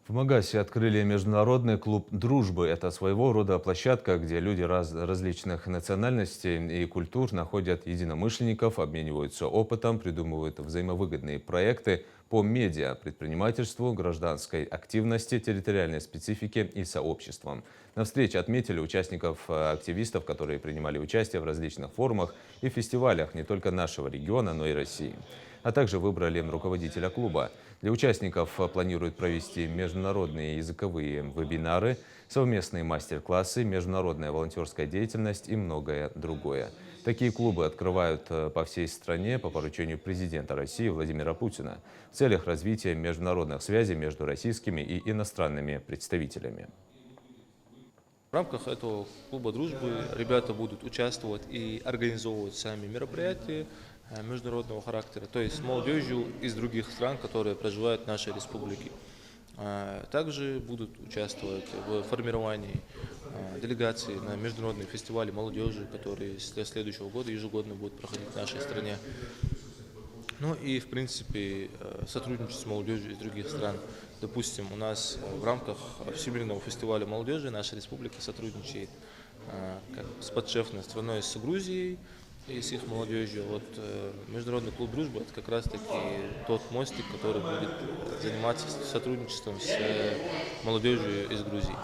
В Магасе открыли международный клуб дружбы. Это своего рода площадка, где люди различных национальностей и культур находят единомышленников, обмениваются опытом, придумывают взаимовыгодные проекты по медиа, предпринимательству, гражданской активности, территориальной специфике и сообществам. На встрече отметили активистов, которые принимали участие в различных форумах и фестивалях не только нашего региона, но и России. А также выбрали руководителя клуба. Для участников планируют провести международные языковые вебинары, совместные мастер-классы, международная волонтерская деятельность и многое другое. Такие клубы открывают по всей стране по поручению президента России Владимира Путина в целях развития международных связей между российскими и иностранными представителями. В рамках этого клуба дружбы ребята будут участвовать и организовывать сами мероприятия международного характера, то есть с молодежью из других стран, которые проживают в нашей республике. Также будут участвовать в формировании делегации на международные фестивали молодежи, которые с следующего года ежегодно будут проходить в нашей стране. Ну и, в принципе, сотрудничать с молодежью из других стран. Допустим, у нас в рамках Всемирного фестиваля молодежи наша республика сотрудничает как с подшефной страной, с Грузией и с их молодежью. Вот Международный клуб дружбы — это как раз-таки тот мостик, который будет заниматься сотрудничеством с молодежью из Грузии.